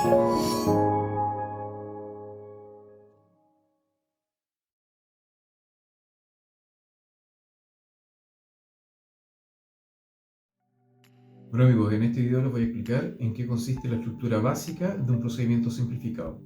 Bueno amigos, en este video les voy a explicar en qué consiste la estructura básica de un procedimiento simplificado.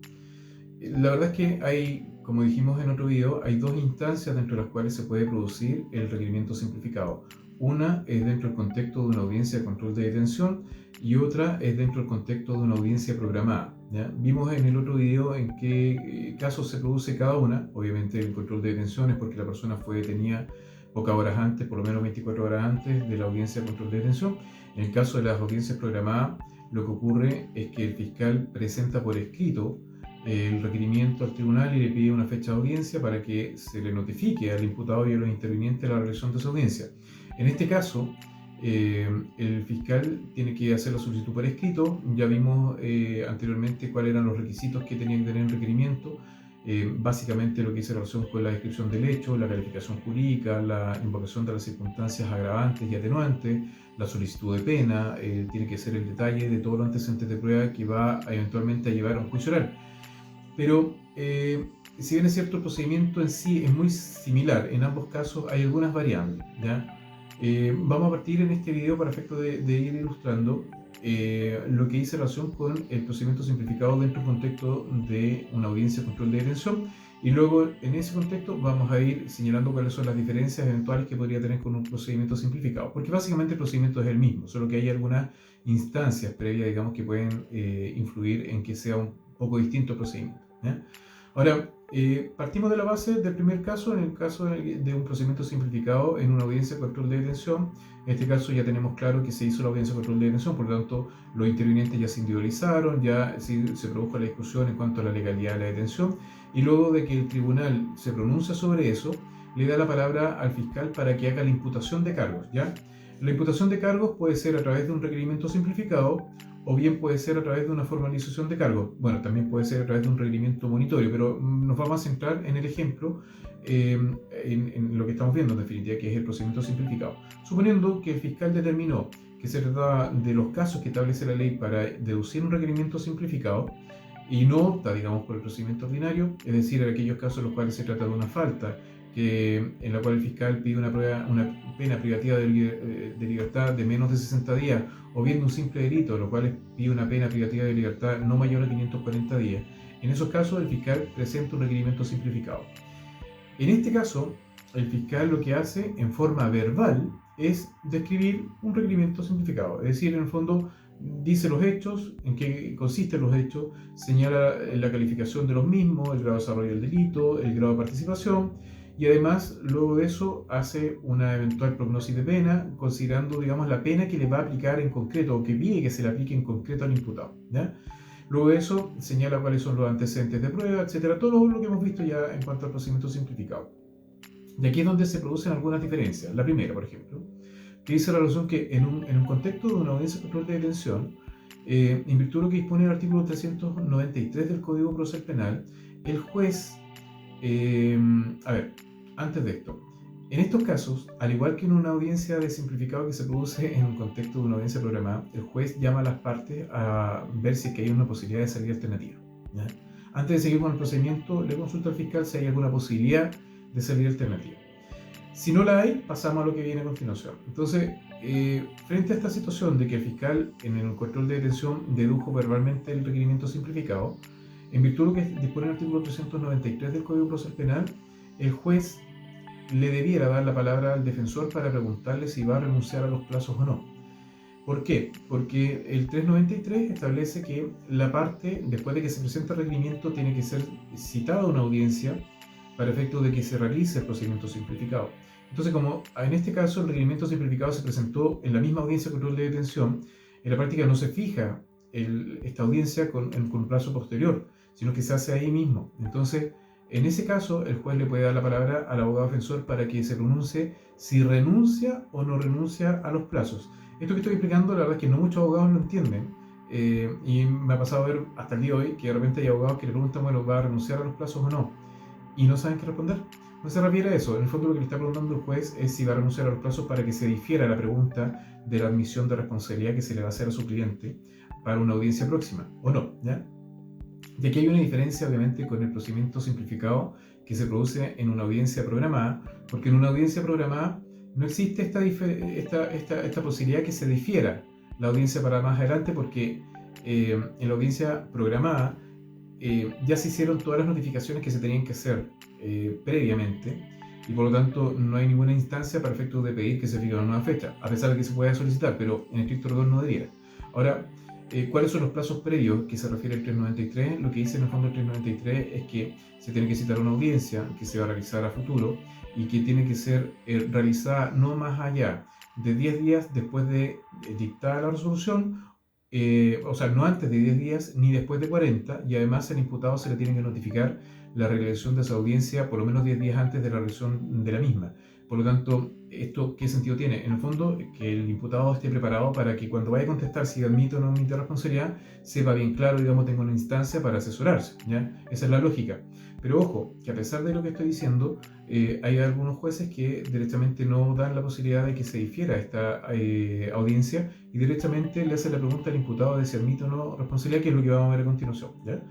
La verdad es que hay, como dijimos en otro video, hay dos instancias dentro de las cuales se puede producir el requerimiento simplificado. Una es dentro del contexto de una audiencia de control de detención y otra es dentro del contexto de una audiencia programada, ¿ya? Vimos en el otro video en qué casos se produce cada una. Obviamente el control de detención es porque la persona fue detenida pocas horas antes, por lo menos 24 horas antes de la audiencia de control de detención. En el caso de las audiencias programadas, lo que ocurre es que el fiscal presenta por escrito el requerimiento al tribunal y le pide una fecha de audiencia para que se le notifique al imputado y a los intervinientes la realización de esa audiencia. En este caso, el fiscal tiene que hacer la solicitud por escrito. Ya vimos anteriormente cuáles eran los requisitos que tenía que tener el requerimiento. Básicamente lo que dice relación con la descripción del hecho, la calificación jurídica, la invocación de las circunstancias agravantes y atenuantes, la solicitud de pena, tiene que ser el detalle de todos los antecedentes de prueba que va eventualmente a llevar a un juicio oral. Pero si bien es cierto, el procedimiento en sí es muy similar, en ambos casos hay algunas variables, ¿ya? Vamos a partir en este video para efecto de ir ilustrando lo que dice relación con el procedimiento simplificado dentro del contexto de una audiencia de control de detención, y luego en ese contexto vamos a ir señalando cuáles son las diferencias eventuales que podría tener con un procedimiento simplificado, porque básicamente el procedimiento es el mismo, solo que hay algunas instancias previas, digamos, que pueden influir en que sea un poco distinto el procedimiento, ¿ya? Ahora, partimos de la base del primer caso, en el caso de un procedimiento simplificado en una audiencia de control de detención. En este caso ya tenemos claro que se hizo la audiencia de control de detención, por lo tanto los intervinientes ya se individualizaron, ya se produjo la discusión en cuanto a la legalidad de la detención, y luego de que el tribunal se pronuncia sobre eso, le da la palabra al fiscal para que haga la imputación de cargos, ¿ya? La imputación de cargos puede ser a través de un requerimiento simplificado, o bien puede ser a través de una formalización de cargos. Bueno, también puede ser a través de un requerimiento monitorio, pero nos vamos a centrar en el ejemplo, en lo que estamos viendo en definitiva, que es el procedimiento simplificado. Suponiendo que el fiscal determinó que se trataba de los casos que establece la ley para deducir un requerimiento simplificado y no opta, digamos, por el procedimiento ordinario, es decir, en aquellos casos en los cuales se trata de una falta, en la cual el fiscal pide una pena privativa de libertad de menos de 60 días, o bien de un simple delito, lo cual pide una pena privativa de libertad no mayor a 540 días. En esos casos, el fiscal presenta un requerimiento simplificado. En este caso, el fiscal lo que hace en forma verbal es describir un requerimiento simplificado, es decir, en el fondo dice los hechos, en qué consisten los hechos, señala la calificación de los mismos, el grado de desarrollo del delito, el grado de participación, y además luego de eso hace una eventual prognosis de pena, considerando, digamos, la pena que le va a aplicar en concreto, o que pide que se le aplique en concreto al imputado, ¿ya? Luego de eso señala cuáles son los antecedentes de prueba, etcétera, todo lo que hemos visto ya en cuanto al procedimiento simplificado. Y aquí es donde se producen algunas diferencias. La primera, por ejemplo, que dice la relación que en un contexto de una audiencia de control de detención, en virtud de lo que dispone el artículo 393 del Código Procesal Penal, el juez, antes de esto, en estos casos, al igual que en una audiencia de simplificado que se produce en un contexto de una audiencia programada, el juez llama a las partes a ver si es que hay una posibilidad de salida alternativa, ¿ya? Antes de seguir con el procedimiento, le consulta al fiscal si hay alguna posibilidad de salida alternativa. Si no la hay, pasamos a lo que viene a continuación. Entonces, frente a esta situación de que el fiscal en el control de detención dedujo verbalmente el requerimiento simplificado, en virtud de lo que dispone el artículo 393 del Código Procesal Penal, el juez le debiera dar la palabra al defensor para preguntarle si va a renunciar a los plazos o no. ¿Por qué? Porque el 393 establece que la parte, después de que se presenta el requerimiento, tiene que ser citada a una audiencia para efecto de que se realice el procedimiento simplificado. Entonces, como en este caso el requerimiento simplificado se presentó en la misma audiencia de control de detención, en la práctica no se fija esta audiencia con un plazo posterior, sino que se hace ahí mismo. Entonces, en ese caso, el juez le puede dar la palabra al abogado defensor para que se pronuncie si renuncia o no renuncia a los plazos. Esto que estoy explicando, la verdad es que no muchos abogados lo entienden, y me ha pasado a ver hasta el día de hoy que de repente hay abogados que le preguntan, bueno, ¿va a renunciar a los plazos o no? Y no saben qué responder. No se refiere a eso. En el fondo lo que le está preguntando el juez es si va a renunciar a los plazos para que se difiera la pregunta de la admisión de responsabilidad que se le va a hacer a su cliente, para una audiencia próxima, o no, ¿ya? Y aquí hay una diferencia, obviamente, con el procedimiento simplificado que se produce en una audiencia programada, porque en una audiencia programada no existe esta posibilidad que se difiera la audiencia para más adelante, porque en la audiencia programada ya se hicieron todas las notificaciones que se tenían que hacer previamente, y por lo tanto no hay ninguna instancia para efectos de pedir que se fije una nueva fecha, a pesar de que se pueda solicitar, pero en estricto rigor no debiera. Ahora, ¿cuáles son los plazos previos que se refiere al 393? Lo que dice en el fondo el 393 es que se tiene que citar una audiencia que se va a realizar a futuro y que tiene que ser realizada no más allá de 10 días después de dictada la resolución, o sea, no antes de 10 días ni después de 40, y además al imputado se le tiene que notificar la realización de esa audiencia por lo menos 10 días antes de la realización de la misma. Por lo tanto, ¿esto qué sentido tiene? En el fondo, que el imputado esté preparado para que cuando vaya a contestar si admite o no admite responsabilidad, sepa bien claro, digamos, tenga una instancia para asesorarse, ¿ya? Esa es la lógica. Pero ojo, que a pesar de lo que estoy diciendo, hay algunos jueces que directamente no dan la posibilidad de que se difiera esta audiencia y directamente le hacen la pregunta al imputado de si admite o no responsabilidad, que es lo que vamos a ver a continuación, ¿ya?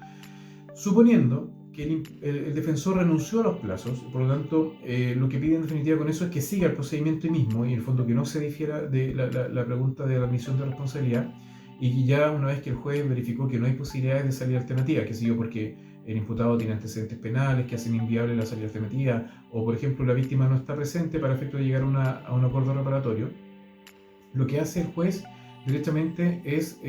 Suponiendo que el defensor renunció a los plazos, por lo tanto, lo que pide en definitiva con eso es que siga el procedimiento mismo y en el fondo que no se difiera de la pregunta de la admisión de responsabilidad, y que ya una vez que el juez verificó que no hay posibilidades de salida alternativa, que sé yo, porque el imputado tiene antecedentes penales que hacen inviable la salida alternativa, o por ejemplo la víctima no está presente para efecto de llegar a un acuerdo reparatorio, lo que hace el juez directamente es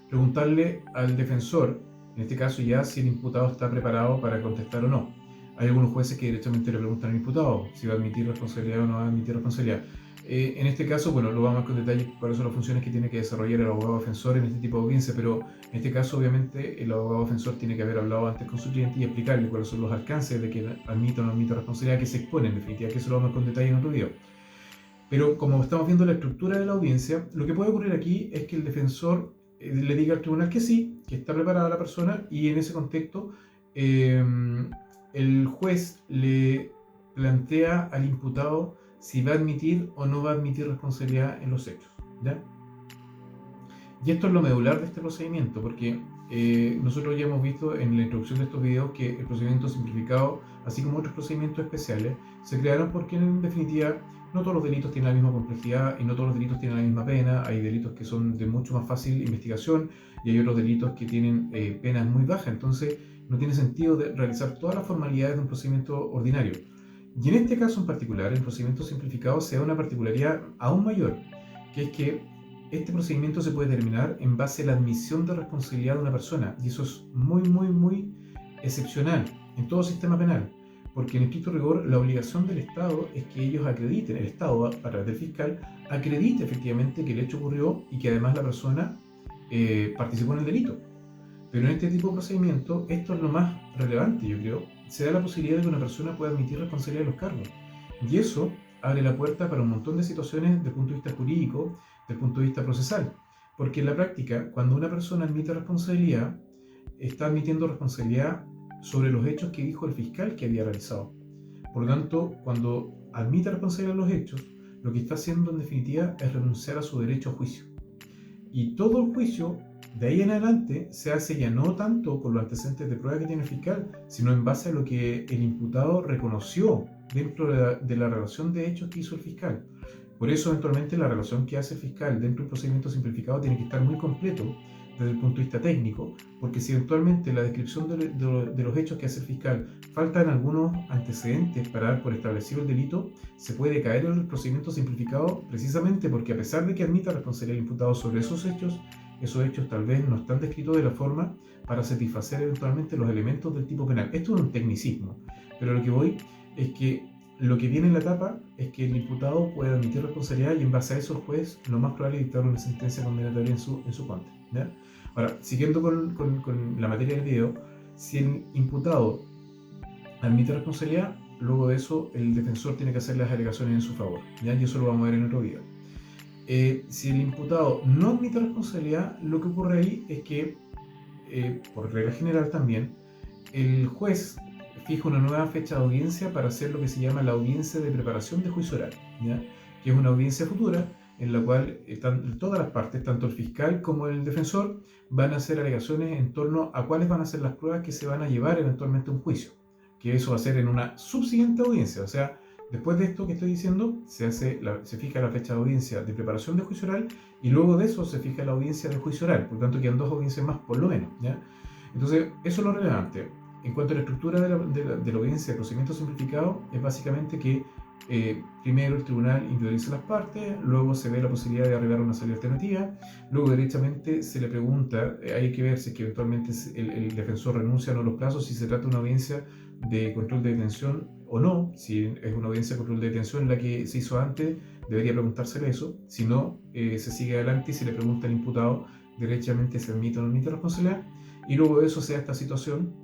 preguntarle al defensor, en este caso ya, si el imputado está preparado para contestar o no. Hay algunos jueces que directamente le preguntan al imputado si va a admitir responsabilidad o no va a admitir responsabilidad. En este caso, bueno, lo vamos a ver con detalle cuáles son las funciones que tiene que desarrollar el abogado defensor en este tipo de audiencia, pero en este caso, obviamente, el abogado defensor tiene que haber hablado antes con su cliente y explicarle cuáles son los alcances de que admita o no admita responsabilidad que se expone, en definitiva, que eso lo vamos a ver con detalle en otro video. Pero como estamos viendo la estructura de la audiencia, lo que puede ocurrir aquí es que el defensor le diga al tribunal que sí, que está preparada la persona, y en ese contexto el juez le plantea al imputado si va a admitir o no va a admitir responsabilidad en los hechos, ¿ya? Y esto es lo medular de este procedimiento, porque nosotros ya hemos visto en la introducción de estos videos que el procedimiento simplificado, así como otros procedimientos especiales, se crearon porque en definitiva no todos los delitos tienen la misma complejidad y no todos los delitos tienen la misma pena. Hay delitos que son de mucho más fácil investigación y hay otros delitos que tienen penas muy bajas. Entonces no tiene sentido de realizar todas las formalidades de un procedimiento ordinario. Y en este caso en particular, el procedimiento simplificado se da una particularidad aún mayor, que es que este procedimiento se puede determinar en base a la admisión de responsabilidad de una persona, y eso es muy excepcional en todo sistema penal, porque en estricto rigor la obligación del Estado es que ellos acrediten, el Estado a través del fiscal acredite efectivamente que el hecho ocurrió y que además la persona participó en el delito. Pero en este tipo de procedimiento, esto es lo más relevante, yo creo, se da la posibilidad de que una persona pueda admitir responsabilidad de los cargos, y eso abre la puerta para un montón de situaciones desde el punto de vista jurídico, desde el punto de vista procesal, porque en la práctica, cuando una persona admite responsabilidad, está admitiendo responsabilidad sobre los hechos que dijo el fiscal que había realizado. Por lo tanto, cuando admite responsabilidad de los hechos, lo que está haciendo en definitiva es renunciar a su derecho a juicio. Y todo el juicio de ahí en adelante se hace ya no tanto con los antecedentes de prueba que tiene el fiscal, sino en base a lo que el imputado reconoció dentro de la relación de hechos que hizo el fiscal. Por eso, eventualmente, la relación que hace el fiscal dentro de un procedimiento simplificado tiene que estar muy completo desde el punto de vista técnico, porque si eventualmente en la descripción de los hechos que hace el fiscal faltan algunos antecedentes para dar por establecido el delito, se puede caer en el procedimiento simplificado precisamente porque, a pesar de que admita responsabilidad el imputado sobre esos hechos tal vez no están descritos de la forma para satisfacer eventualmente los elementos del tipo penal. Esto es un tecnicismo, pero lo que voy es que lo que viene en la etapa es que el imputado puede admitir responsabilidad y en base a eso el juez lo más probable es dictar una sentencia condenatoria en su contra, ¿ya? Ahora, siguiendo con la materia del video, si el imputado admite responsabilidad, luego de eso el defensor tiene que hacer las alegaciones en su favor, ¿ya? Y eso lo vamos a ver en otro video. Si el imputado no admite responsabilidad, lo que ocurre ahí es que, por regla general también, el juez fija una nueva fecha de audiencia para hacer lo que se llama la audiencia de preparación de juicio oral, ¿ya? Que es una audiencia futura en la cual todas las partes, tanto el fiscal como el defensor, van a hacer alegaciones en torno a cuáles van a ser las pruebas que se van a llevar eventualmente a un juicio, que eso va a ser en una subsiguiente audiencia. O sea, después de esto que estoy diciendo, se fija la fecha de audiencia de preparación de juicio oral y luego de eso se fija la audiencia de juicio oral. Por lo tanto, quedan 2 audiencias más por lo menos, ¿ya? Entonces, eso es lo relevante. En cuanto a la estructura de la audiencia de procedimiento simplificado, es básicamente que primero el tribunal individualiza las partes, luego se ve la posibilidad de arribar a una salida alternativa, luego derechamente se le pregunta, hay que ver si es que eventualmente el defensor renuncia o no a los plazos, si se trata de una audiencia de control de detención o no. Si es una audiencia de control de detención la que se hizo antes, debería preguntársele eso. Si no, se sigue adelante y se le pregunta al imputado derechamente si admite o no admite responsabilidad, y luego de eso se da esta situación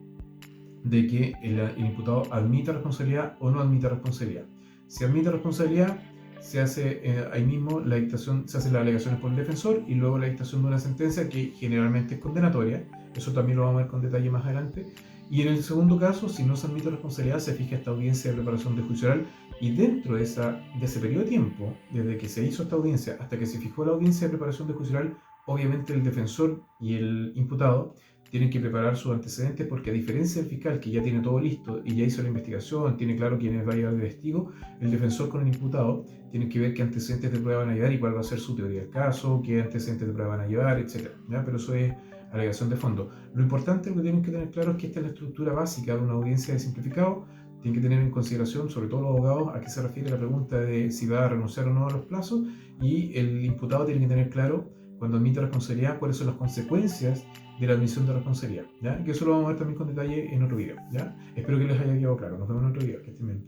de que el imputado admita responsabilidad o no admite responsabilidad. Si admite responsabilidad, se hace ahí mismo se hacen las alegaciones por el defensor y luego la dictación de una sentencia que generalmente es condenatoria. Eso también lo vamos a ver con detalle más adelante. Y en el segundo caso, si no se admite responsabilidad, se fija esta audiencia de preparación de juicio oral, y dentro de ese periodo de tiempo, desde que se hizo esta audiencia hasta que se fijó la audiencia de preparación de juicio oral, obviamente el defensor y el imputado tienen que preparar sus antecedentes, porque a diferencia del fiscal, que ya tiene todo listo y ya hizo la investigación, tiene claro quiénes va a llevar de testigo, el defensor con el imputado tienen que ver qué antecedentes de prueba van a llevar y cuál va a ser su teoría del caso, qué antecedentes de prueba van a llevar, etc. ¿Ya? Pero eso es alegación de fondo. Lo importante, lo que tienen que tener claro, es que esta es la estructura básica de una audiencia de simplificado. Tienen que tener en consideración, sobre todo los abogados, a qué se refiere la pregunta de si va a renunciar o no a los plazos, y el imputado tiene que tener claro, cuando admite responsabilidad, cuáles son las consecuencias de la admisión de responsabilidad, ¿ya? Que eso lo vamos a ver también con detalle en otro video, ¿ya? Espero que les haya quedado claro. Nos vemos en otro video. Que estén bien.